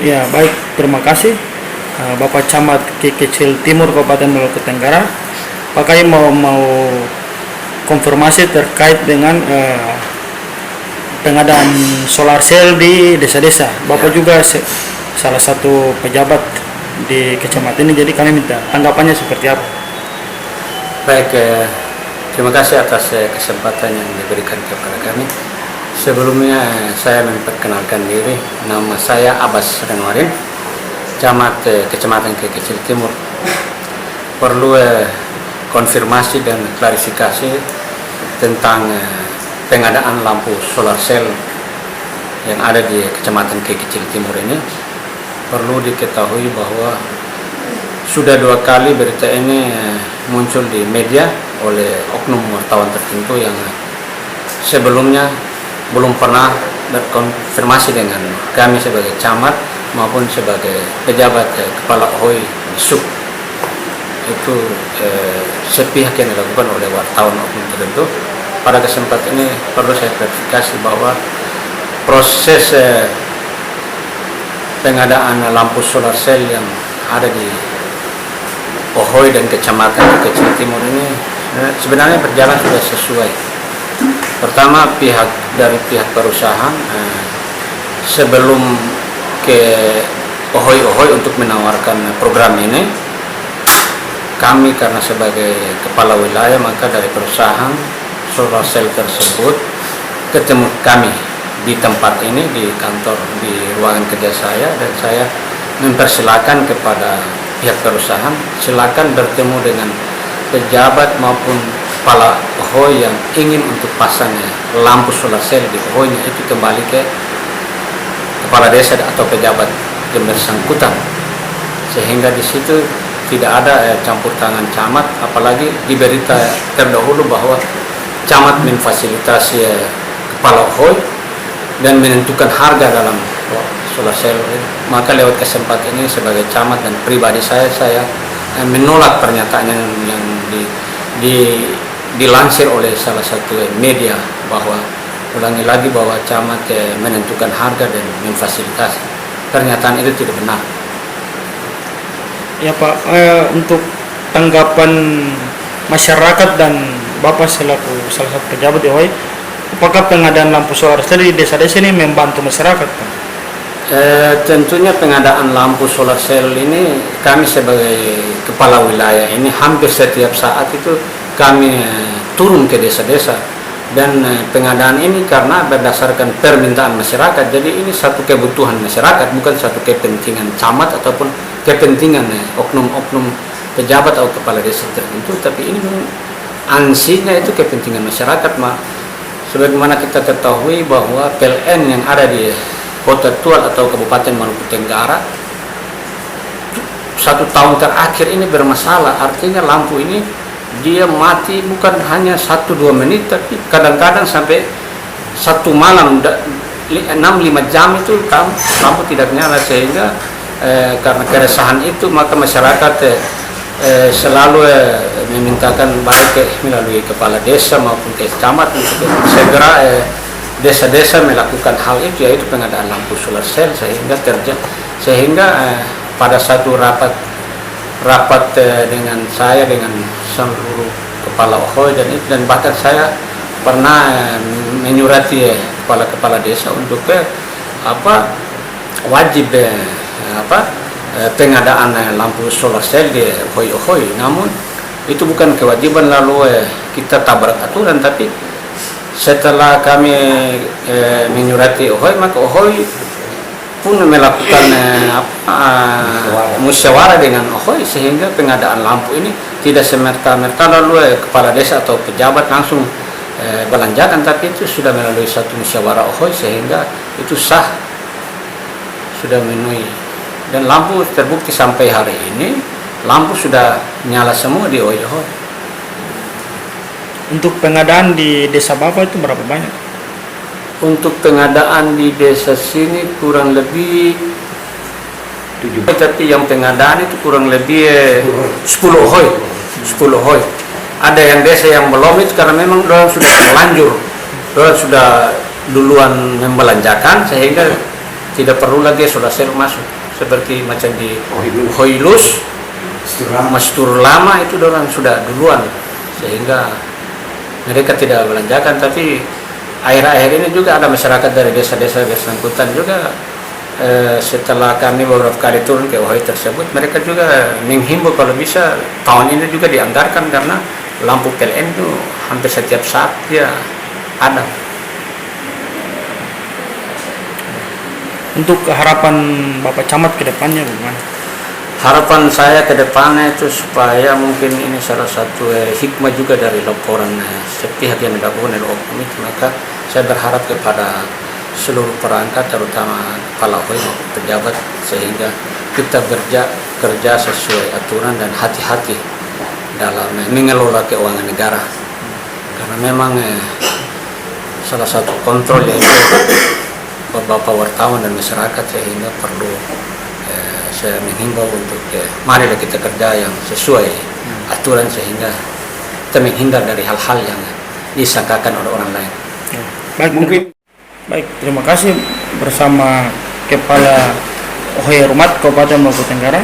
Ya, baik. Terima kasih Bapak Camat Kekecil Timur Kabupaten Maluku Tenggara. Pak Kai mau konfirmasi terkait dengan pengadaan solar cell di desa-desa. Bapak juga salah satu pejabat di kecamatan ini, jadi kami minta tanggapannya seperti apa. Baik, terima kasih atas kesempatan yang diberikan kepada kami. Sebelumnya saya memperkenalkan diri, nama saya Abbas Renwarin, Camat Kecamatan Kekecil Timur. Perlu konfirmasi dan klarifikasi tentang pengadaan lampu solar cell yang ada di Kecamatan Kekecil Timur ini. Perlu diketahui bahwa sudah 2 kali berita ini muncul di media oleh oknum wartawan tertentu yang sebelumnya belum pernah berkonfirmasi dengan kami sebagai camat maupun sebagai pejabat kepala OHOI di Sub. Itu sepihak yang dilakukan oleh wartawan oknum tertentu. Pada kesempatan ini perlu saya klarifikasi bahwa proses pengadaan lampu solar cell yang ada di OHOI dan Kecamatan Kekecil Timur ini sebenarnya berjalan sudah sesuai. Pertama, dari pihak perusahaan sebelum ke OHOI untuk menawarkan program ini, kami karena sebagai kepala wilayah, maka dari perusahaan solar cell tersebut ketemu kami di tempat ini, di kantor, di ruangan kerja saya, dan saya mempersilakan kepada pihak perusahaan silakan bertemu dengan pejabat maupun kepala OHOI yang ingin untuk pasang lampu solar cell di OHOI-nya, itu kembali ke kepala desa atau pejabat yang bersangkutan, sehingga di situ tidak ada campur tangan camat, apalagi diberita terdahulu bahwa camat memfasilitasi kepala OHOI dan menentukan harga dalam solar cell. Maka lewat kesempatan ini sebagai camat dan pribadi saya menolak pernyataan yang dilansir oleh salah satu media bahwa, ulangi lagi, bahwa camat menentukan harga dan memfasilitasi. Pernyataan itu tidak benar. Ya Pak, untuk tanggapan masyarakat dan Bapak selaku salah satu pejabat di OHOI, apakah pengadaan lampu solar cell di desa-desa ini membantu masyarakat, Pak? Tentunya pengadaan lampu solar cell ini, kami sebagai kepala wilayah ini hampir setiap saat itu kami turun ke desa-desa, dan pengadaan ini karena berdasarkan permintaan masyarakat. Jadi ini satu kebutuhan masyarakat, bukan satu kepentingan camat ataupun kepentingan oknum-oknum pejabat atau kepala desa tertentu, tapi ini ansinya itu kepentingan masyarakat. Sebagaimana kita ketahui bahwa PLN yang ada di Kota Tual atau Kabupaten Maluku Tenggara 1 tahun terakhir ini bermasalah. Artinya lampu ini dia mati bukan hanya 1-2 menit, tapi kadang-kadang sampai 1 malam 6-5 jam itu lampu tidak nyala. Sehingga karena keresahan itu, maka masyarakat selalu memintakan baik melalui kepala desa maupun ke camat untuk segera desa-desa melakukan hal itu, yaitu pengadaan lampu solar cell, sehingga pada satu rapat dengan saya dengan seluruh kepala OHOI dan bahkan saya pernah menyurati kepala desa untuk wajib pengadaan lampu solar cell di OHOI. Namun itu bukan kewajiban lalu kita tabrak aturan, tapi setelah kami menyurati OHOI, maka OHOI pun melakukan musyawarah dengan OHOI, sehingga pengadaan lampu ini tidak semerta-merta lalu kepala desa atau pejabat langsung belanjakan, tapi itu sudah melalui satu musyawarah OHOI, sehingga itu sah, sudah memenuhi. Dan lampu terbukti sampai hari ini lampu sudah nyala semua di OHOI. Untuk pengadaan di desa Bapak itu berapa banyak? Untuk pengadaan di desa sini kurang lebih 7, tapi yang pengadaan itu kurang lebih 10 OHOI. Ada yang desa yang belum itu karena memang orang sudah terlanjur, orang sudah duluan membelanjakan, sehingga tidak perlu lagi solar cell masuk seperti macam di Hoilus, Mastur Lama itu orang sudah duluan, sehingga mereka tidak belanjakan. Tapi akhir-akhir ini juga ada masyarakat dari desa-desa bersangkutan juga setelah kami beberapa kali turun ke Ohoi tersebut, mereka juga menghimbau kalau bisa tahun ini juga dianggarkan, karena lampu PLN itu hampir setiap saat ya ada. Untuk harapan Bapak Camat ke depannya bagaimana? Harapan saya ke depannya itu supaya mungkin ini salah satu hikmah juga dari laporan sepihak yang dilakukan oleh Okom itu, maka saya berharap kepada seluruh perangkat, terutama kepala Ohoi maupun pejabat, sehingga kita kerja sesuai aturan dan hati-hati dalam mengelola keuangan negara, karena memang salah satu kontrol yaitu Bapak wartawan dan masyarakat, sehingga perlu saya menghimbau untuk marilah kita kerja yang sesuai aturan, sehingga kita menghindar dari hal-hal yang disangkakan oleh orang lain. Baik, terima kasih bersama Kepala Ohoi Rumat Kabupaten Maluku Tenggara.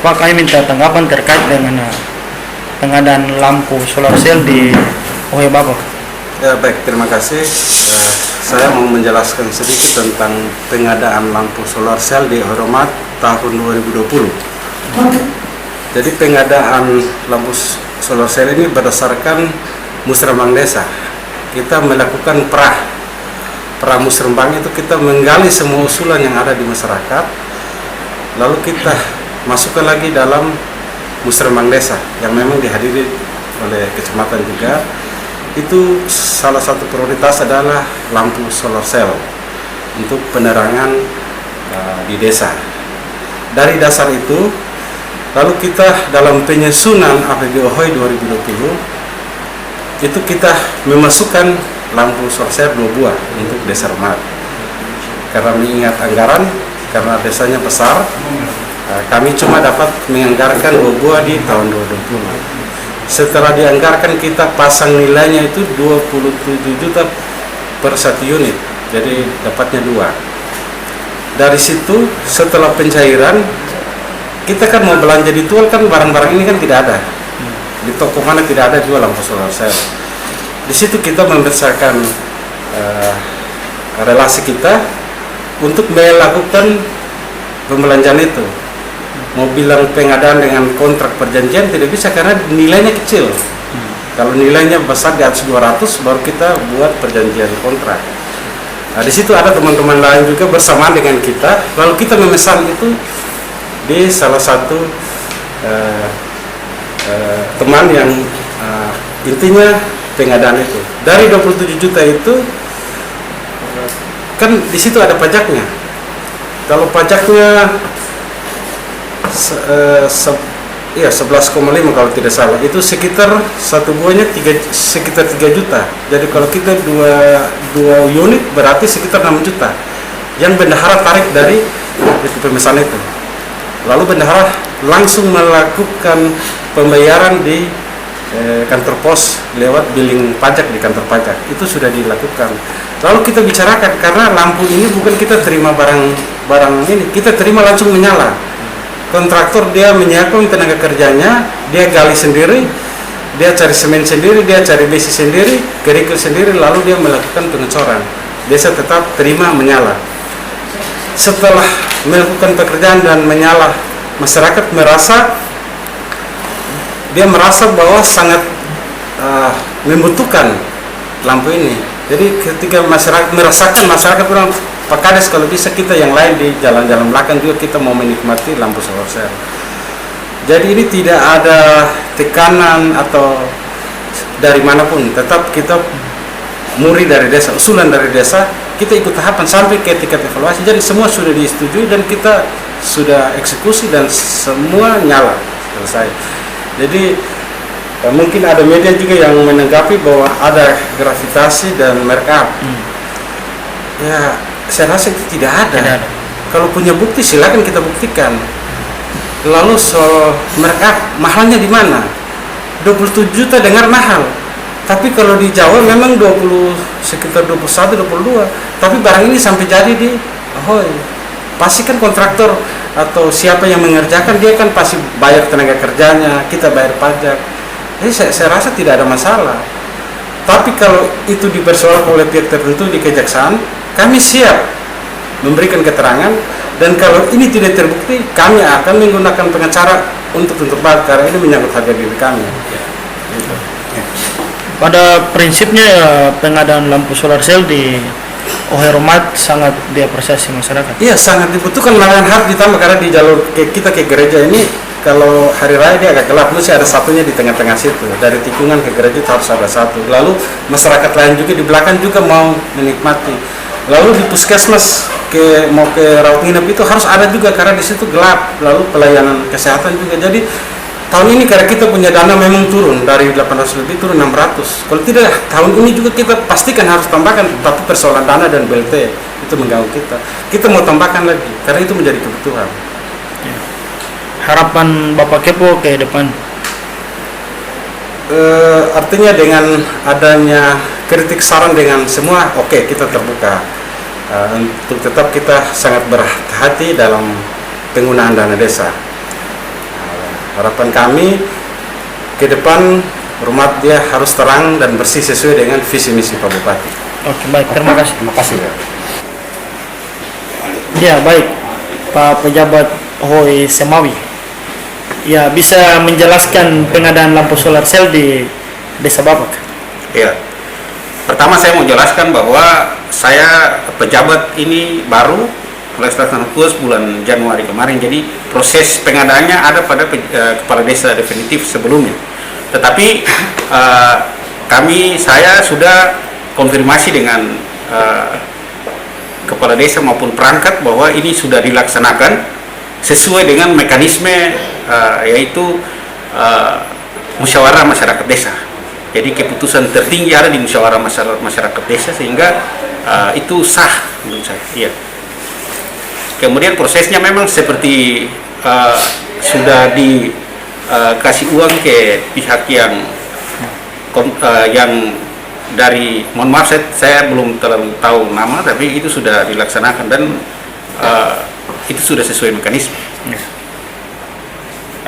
Pak, kami minta tanggapan terkait dengan pengadaan lampu solar cell di Ohoi Bapak. Ya, baik, terima kasih. Saya mau menjelaskan sedikit tentang pengadaan lampu solar cell di Ohoi Rumat tahun 2020. Jadi pengadaan lampu solar cell ini berdasarkan musrembang desa. Kita melakukan musrembang itu, kita menggali semua usulan yang ada di masyarakat, lalu kita masukkan lagi dalam musrembang desa yang memang dihadiri oleh kecamatan juga. Itu salah satu prioritas adalah lampu solar cell untuk penerangan di desa. Dari dasar itu, lalu kita dalam penyusunan APBD Ohoi 2020 itu kita memasukkan lampu solar cell 2 buah untuk desa Rumat. Karena mengingat anggaran, karena desanya besar, kami cuma dapat menganggarkan 2 buah di tahun 2020. Setelah dianggarkan, kita pasang nilainya itu 27 juta per 1 unit, jadi dapatnya 2. Dari situ setelah pencairan, kita kan mau belanja di tol, kan barang-barang ini kan tidak ada di toko, mana tidak ada jual lampu solar cell. Di situ kita membesarkan relasi kita untuk melakukan pembelanjaan itu. Mau bilang pengadaan dengan kontrak perjanjian tidak bisa, karena nilainya kecil. Kalau nilainya besar di atas 200, baru kita buat perjanjian kontrak. Nah, di situ ada teman-teman lain juga bersamaan dengan kita, lalu kita memesan itu di salah satu teman yang intinya pengadaan itu. Dari 27 juta itu kan di situ ada pajaknya. Kalau pajaknya 11,5 kalau tidak salah, itu sekitar satu buahnya sekitar 3 juta. Jadi kalau kita dua unit berarti sekitar 6 juta yang bendahara tarik dari itu pemesan itu. Lalu bendahara langsung melakukan pembayaran di kantor pos lewat billing pajak di kantor pajak. Itu sudah dilakukan. Lalu kita bicarakan, karena lampu ini bukan kita terima barang ini, kita terima langsung menyala. Kontraktor dia menyiapkan tenaga kerjanya, dia gali sendiri, dia cari semen sendiri, dia cari besi sendiri, kerikil sendiri, lalu dia melakukan pengecoran. Desa tetap terima menyala. Setelah melakukan pekerjaan dan menyala, masyarakat merasa bahwa sangat membutuhkan lampu ini. Jadi ketika masyarakat bilang, Pak Kades, kalau bisa kita yang lain di jalan-jalan belakang juga kita mau menikmati lampu solar cell. Jadi ini tidak ada tekanan atau dari manapun, tetap kita muri dari desa, usulan dari desa, kita ikut tahapan sampai ke tingkat evaluasi. Jadi semua sudah disetujui dan kita sudah eksekusi dan semua nyala selesai. Jadi mungkin ada media juga yang menanggapi bahwa ada gravitasi dan markup. Ya, saya rasa itu tidak ada. Kalau punya bukti silakan kita buktikan. Lalu soal markup, mahalnya di mana? 27 juta dengar mahal. Tapi kalau di Jawa memang sekitar 21, 22. Tapi barang ini sampai jadi di Ahoy. Pasti kan kontraktor atau siapa yang mengerjakan dia kan pasti bayar tenaga kerjanya, kita bayar pajak. Jadi saya rasa tidak ada masalah. Tapi kalau itu dipersoalkan oleh pihak tertentu di kejaksaan, kami siap memberikan keterangan, dan kalau ini tidak terbukti, kami akan menggunakan pengacara untuk karena ini menyangkut harga diri kami. Gitu. Pada prinsipnya pengadaan lampu solar cell di Ohio Rumat sangat diapresiasi masyarakat. Iya, sangat dibutuhkan, malahan harus ditambah karena di jalur kita ke gereja ini kalau hari raya dia agak gelap, mesti ada satunya di tengah-tengah situ. Dari tikungan ke gereja itu harus ada satu. Lalu masyarakat lain juga di belakang juga mau menikmati. Lalu di puskesmas mau ke rawat inap itu harus ada juga karena di situ gelap. Lalu pelayanan kesehatan juga. Jadi tahun ini karena kita punya dana memang turun dari 800 lebih turun 600. Kalau tidak tahun ini juga kita pastikan harus tambahkan, tapi persoalan dana dan BLT itu mengganggu kita. Kita mau tambahkan lagi karena itu menjadi kebutuhan. Harapan Bapak Kepo ke depan? Artinya dengan adanya kritik saran dengan semua, oke, kita terbuka. Untuk tetap kita sangat berhati-hati dalam penggunaan dana desa. Harapan kami ke depan Rumat dia harus terang dan bersih sesuai dengan visi misi Pak Bupati. Oke, baik, terima kasih. Terima kasih. Ya, baik, Pak Pejabat Ohoi Semawi. Ya, bisa menjelaskan pengadaan lampu solar cell di Desa Bapak? Ya, pertama saya mau jelaskan bahwa saya pejabat ini baru mulai pelaksanaan tugas bulan Januari kemarin, jadi proses pengadaannya ada pada kepala desa definitif sebelumnya. Tetapi saya sudah konfirmasi dengan kepala desa maupun perangkat bahwa ini sudah dilaksanakan sesuai dengan mekanisme yaitu musyawarah masyarakat desa. Jadi keputusan tertinggi ada di musyawarah masyarakat desa, sehingga itu sah menurut saya. Iya. Kemudian prosesnya memang seperti sudah dikasih uang ke pihak yang dari, mohon maaf saya belum terlalu tahu nama, tapi itu sudah dilaksanakan dan itu sudah sesuai mekanisme. Ya.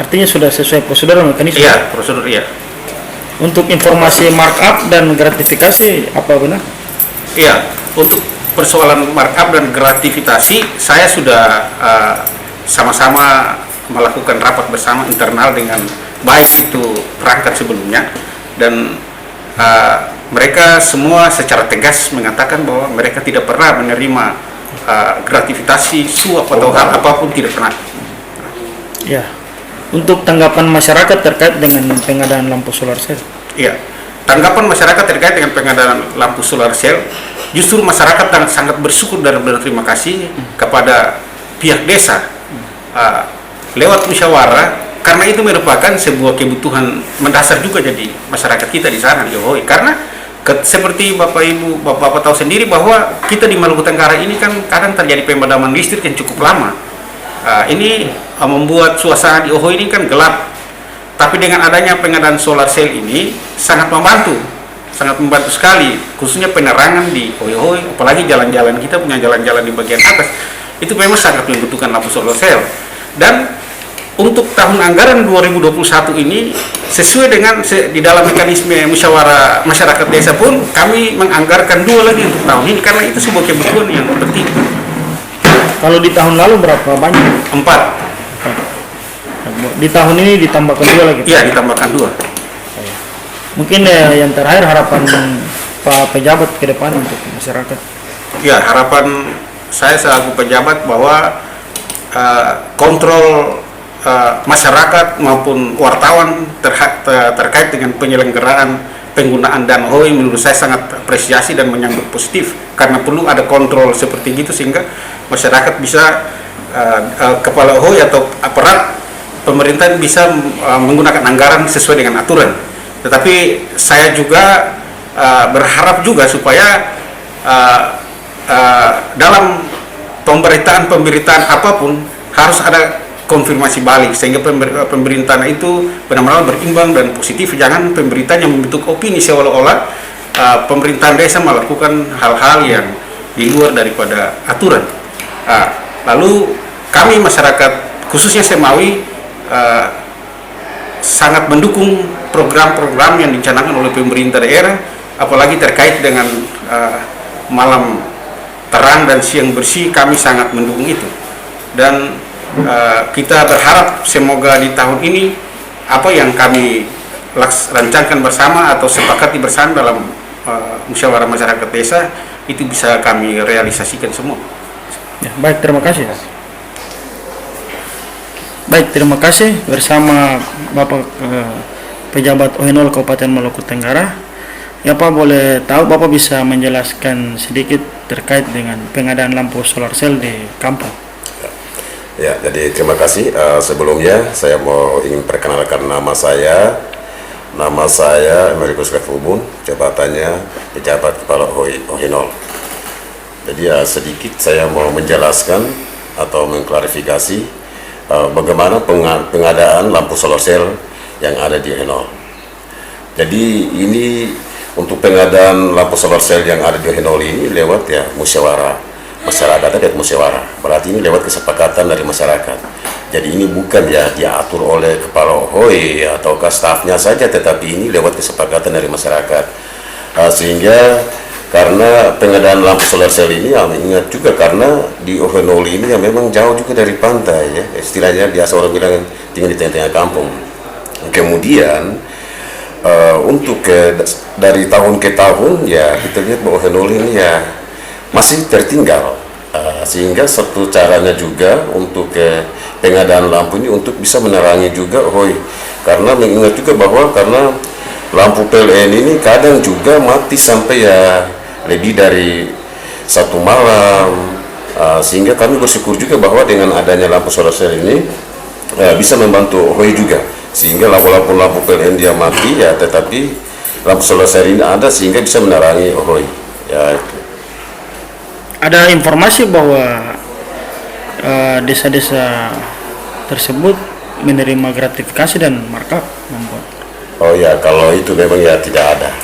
Artinya sudah sesuai prosedur dan mekanisme? Iya, prosedur iya. Untuk informasi markup dan gratifikasi apa benar? Iya, untuk persoalan markup dan gratifikasi saya sudah sama-sama melakukan rapat bersama internal dengan baik itu perangkat sebelumnya, dan mereka semua secara tegas mengatakan bahwa mereka tidak pernah menerima gratifikasi, suap atau hal apapun, tidak pernah. Ya. Untuk tanggapan masyarakat terkait dengan pengadaan lampu solar cell? Iya, tanggapan masyarakat terkait dengan pengadaan lampu solar cell, justru masyarakat sangat bersyukur dan berterima kasih kepada pihak desa lewat musyawarah, karena itu merupakan sebuah kebutuhan mendasar juga jadi masyarakat kita di sana di Ohoi. Karena seperti Bapak tahu sendiri bahwa kita di Maluku Tenggara ini kan kadang terjadi pemadaman listrik yang cukup lama. Ini membuat suasana di Ohoi ini kan gelap. Tapi dengan adanya pengadaan solar cell ini sangat membantu sekali, khususnya penerangan di Ohoi, apalagi jalan-jalan kita punya jalan-jalan di bagian atas itu memang sangat membutuhkan lampu solar cell. Dan untuk tahun anggaran 2021 ini sesuai dengan di dalam mekanisme musyawarah masyarakat desa pun kami menganggarkan 2 lagi untuk tahun ini, karena itu sebuah kebutuhan yang penting. Kalau di tahun lalu berapa banyak? 4. Di tahun ini ditambahkan 2 lagi? Iya, ditambahkan 2. Mungkin yang terakhir harapan Pak Pejabat ke depan untuk masyarakat? Ya, harapan saya selaku pejabat bahwa kontrol masyarakat maupun wartawan terkait dengan penyelenggaraan penggunaan dana Ohoi menurut saya sangat apresiasi dan menyambut positif, karena perlu ada kontrol seperti itu sehingga masyarakat bisa kepala Ohoi atau aparat pemerintah bisa menggunakan anggaran sesuai dengan aturan. Tetapi saya juga berharap juga supaya dalam pemberitaan apapun harus ada konfirmasi balik, sehingga pemerintahan itu benar-benar berimbang dan positif. Jangan pemberitaan yang membentuk opini seolah-olah pemerintahan desa melakukan hal-hal yang di luar daripada aturan. Lalu kami masyarakat khususnya Semawi sangat mendukung program-program yang dicanangkan oleh pemerintah daerah, apalagi terkait dengan malam terang dan siang bersih. Kami sangat mendukung itu, dan kita berharap semoga di tahun ini apa yang kami rancangkan bersama atau sepakati bersama dalam musyawarah masyarakat desa itu bisa kami realisasikan semua. Ya, baik, terima kasih. Baik, terima kasih bersama Bapak pejabat OH0 Kabupaten Maluku Tenggara. Ya Pak, boleh tahu Bapak bisa menjelaskan sedikit terkait dengan pengadaan lampu solar cell di kampung? Ya, jadi terima kasih. Sebelumnya saya ingin perkenalkan nama saya. Nama saya Amerikus Refubun, jabatannya pejabat kepala OH0. Jadi ya sedikit saya mau menjelaskan atau mengklarifikasi bagaimana pengadaan lampu solar cell yang ada di OH0. Jadi ini untuk pengadaan lampu solar cell yang ada di OH0 ini lewat ya musyawarah masyarakat, ada musyawarah. Berarti ini lewat kesepakatan dari masyarakat. Jadi ini bukan ya diatur oleh kepala OHOI atau stafnya saja, tetapi ini lewat kesepakatan dari masyarakat. Sehingga karena pengadaan lampu solar cell ini, ingat juga karena di OH0 ini yang memang jauh juga dari pantai ya, istilahnya biasa orang bilang tinggal di tengah-tengah kampung. Kemudian untuk dari tahun ke tahun ya kita lihat bahwa OH0 ini ya masih tertinggal, sehingga satu caranya juga untuk pengadaan lampu ini untuk bisa menerangi juga OHOI, karena mengingat juga bahwa karena lampu PLN ini kadang juga mati sampai ya lebih dari satu malam, sehingga kami bersyukur juga bahwa dengan adanya lampu solar cell ini bisa membantu OHOI juga, sehingga walaupun lampu PLN dia mati ya tetapi lampu solar cell ini ada sehingga bisa menerangi OHOI ya. Ada informasi bahwa desa-desa tersebut menerima gratifikasi dan markup membuat. Oh ya, kalau itu memang ya tidak ada.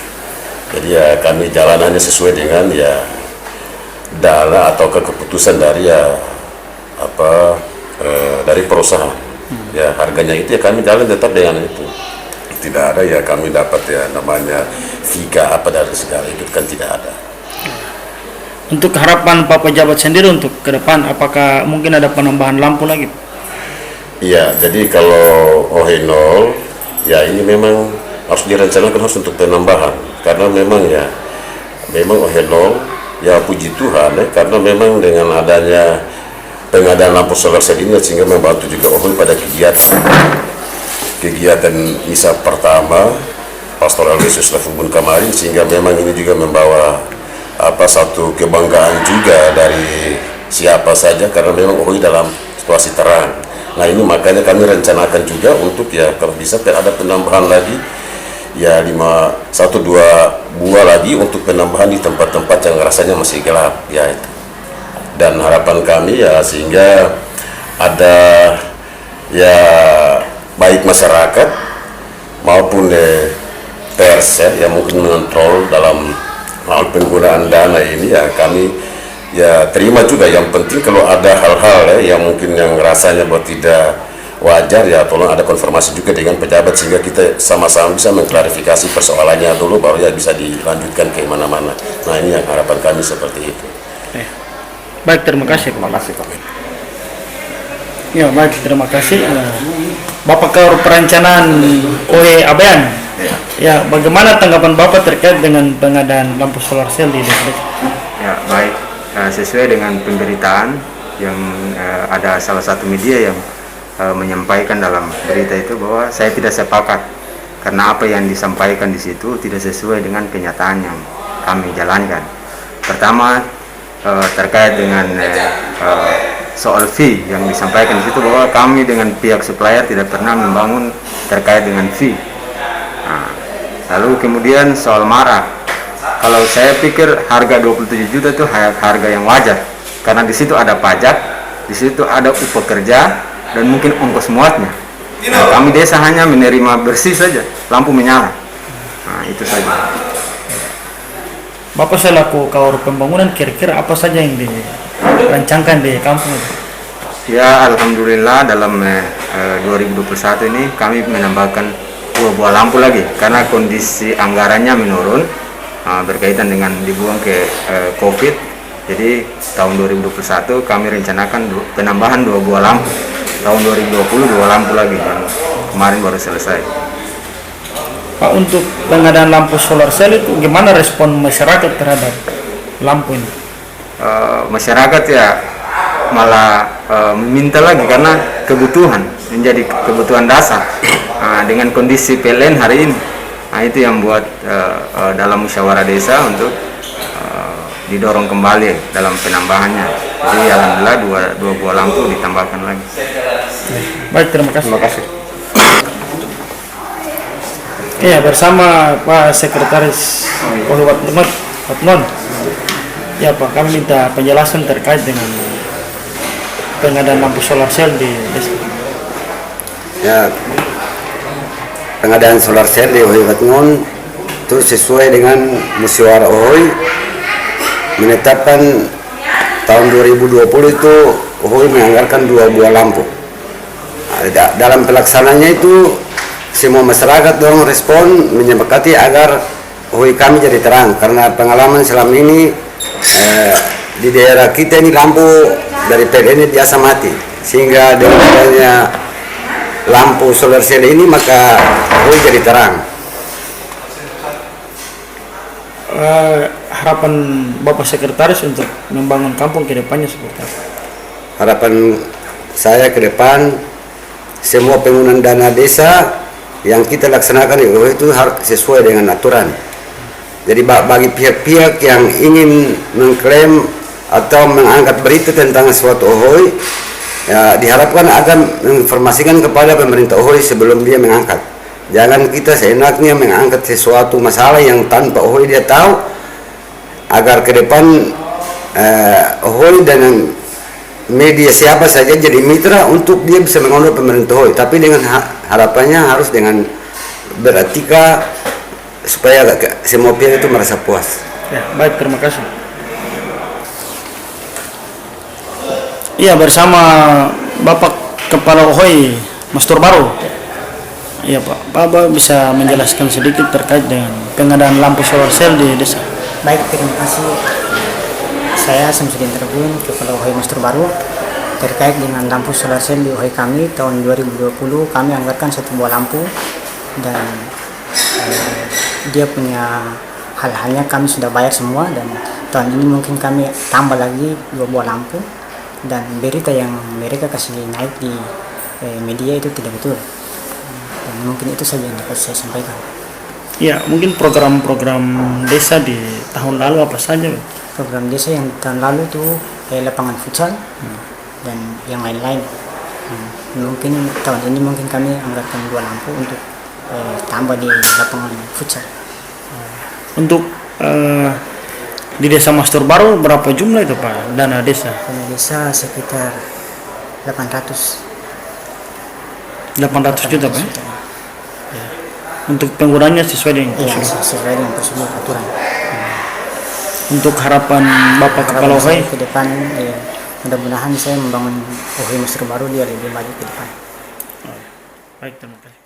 Jadi ya kami jalanannya sesuai dengan ya dana atau keputusan dari ya dari perusahaan. Ya harganya itu ya kami jalan tetap dengan itu. Tidak ada ya kami dapat ya namanya vika apa dari segala itu kan tidak ada. Untuk harapan Pak Pejabat sendiri untuk ke depan, apakah mungkin ada penambahan lampu lagi? Iya, jadi kalau OH0 ya ini memang harus direncanakan harus untuk penambahan, karena memang ya memang OH0 ya puji Tuhan ya, karena memang dengan adanya pengadaan lampu solar cell ini sehingga membantu juga OH0 pada kegiatan misa pertama Pastoral Yesus Refubun kemarin, sehingga memang ini juga membawa satu kebanggaan juga dari siapa saja, karena memang OHOI dalam situasi terang. Nah ini makanya kami rencanakan juga untuk ya kalau bisa ada penambahan lagi ya 1-2 buah lagi untuk penambahan di tempat-tempat yang rasanya masih gelap ya itu. Dan harapan kami ya sehingga ada ya baik masyarakat maupun pers ya yang mungkin mengontrol dalam hal penggunaan dana ini ya kami ya terima juga. Yang penting kalau ada hal-hal ya yang mungkin yang rasanya buat tidak wajar ya tolong ada konfirmasi juga dengan pejabat sehingga kita sama-sama bisa mengklarifikasi persoalannya dulu baru ya bisa dilanjutkan ke mana-mana. Nah ini yang harapan kami seperti itu. Baik, terima kasih. Terima kasih Pak. Ya baik, terima kasih Bapak Kaur Perencanaan OE Abean. Ya, bagaimana tanggapan Bapak terkait dengan pengadaan lampu solar cell di desa? Ya, baik. Sesuai dengan pemberitaan yang ada salah satu media yang menyampaikan dalam berita itu bahwa saya tidak sepakat karena apa yang disampaikan di situ tidak sesuai dengan kenyataan yang kami jalankan. Pertama, terkait dengan soal fee yang disampaikan di situ bahwa kami dengan pihak supplier tidak pernah membangun terkait dengan fee. Lalu kemudian soal marah, kalau saya pikir harga 27 juta itu harga yang wajar karena di situ ada pajak, di situ ada upah kerja dan mungkin ongkos muatnya. Nah, kami desa hanya menerima bersih saja, lampu menyala. Nah, itu saja. Bapak selaku Kaur Pembangunan kira-kira apa saja yang rancangkan di kampung itu? Ya, alhamdulillah dalam 2021 ini kami menambahkan 2 buah lampu lagi karena kondisi anggarannya menurun berkaitan dengan dibuang ke COVID. Jadi tahun 2021 kami rencanakan penambahan 2 buah lampu. Tahun 2020 2 lampu lagi dan kemarin baru selesai. Pak, untuk pengadaan lampu solar cell itu gimana respon masyarakat terhadap lampu ini? Masyarakat ya malah meminta lagi karena kebutuhan menjadi kebutuhan dasar. Dengan kondisi PLN hari ini, itu yang buat dalam musyawarah desa untuk didorong kembali dalam penambahannya. Jadi alhamdulillah dua buah lampu ditambahkan lagi. Baik, terima kasih. Iya, bersama Pak Sekretaris Watnon. Ya Pak, kami minta penjelasan terkait dengan pengadaan lampu solar cell di desa. Ya, pengadaan solar cell di Ohoi Watnon itu sesuai dengan musyawarah Ohoi menetapkan tahun 2020 itu Ohoi menganggarkan 2 buah lampu. Dalam pelaksananya itu semua masyarakat dorong respon menyepakati agar Ohoi kami jadi terang karena pengalaman selama ini di daerah kita ini lampu dari PLN ini biasa mati, sehingga dengan adanya lampu solar cell ini maka Ohoi jadi terang. Harapan Bapak Sekretaris untuk membangun kampung ke depannya seperti apa? Harapan saya ke depan semua penggunaan dana desa yang kita laksanakan itu harus sesuai dengan aturan. Jadi bagi pihak-pihak yang ingin mengklaim atau mengangkat berita tentang suatu Ohoi, ya, diharapkan akan menginformasikan kepada pemerintah Ohoi sebelum dia mengangkat. Jangan kita seenaknya mengangkat sesuatu masalah yang tanpa Ohoi dia tahu, agar ke depan Ohoi dan media siapa saja jadi mitra untuk dia bisa mengontrol pemerintah Ohoi. Tapi dengan harapannya harus dengan beretika supaya semua pihak itu merasa puas. Ya, baik, terima kasih. Iya, bersama Bapak Kepala Ohoi Mastur Baru. Iya Pak, Bapak bisa menjelaskan sedikit terkait dengan pengadaan lampu solar cell di desa. Baik, terima kasih. Saya Samsudin Terbun, Kepala Ohoi Mastur Baru. Terkait dengan lampu solar cell di Ohoi kami tahun 2020 kami anggarkan 1 buah lampu dan dia punya hal-halnya kami sudah bayar semua, dan tahun ini mungkin kami tambah lagi 2 buah lampu, dan berita yang mereka kasih naik di media itu tidak betul. Dan mungkin itu saja yang dapat saya sampaikan. Ya, mungkin program-program desa di tahun lalu apa saja? Program desa yang tahun lalu itu lapangan futsal dan yang lain-lain. Mungkin tahun ini mungkin kami anggarkan 2 lampu untuk tambah di lapangan futsal. Untuk di desa Mastur Baru berapa jumlah itu Pak dana desa? Dana desa sekitar 800 juta Pak. Ya. Untuk penggunanya sesuai dengan sesuai dengan prosedur aturan. Untuk harapan Bapak Kepala Ohoi ke depan, mudah-mudahan saya membangun Ohoi Mastur Baru dia lebih maju ke depan. Baik, terima kasih.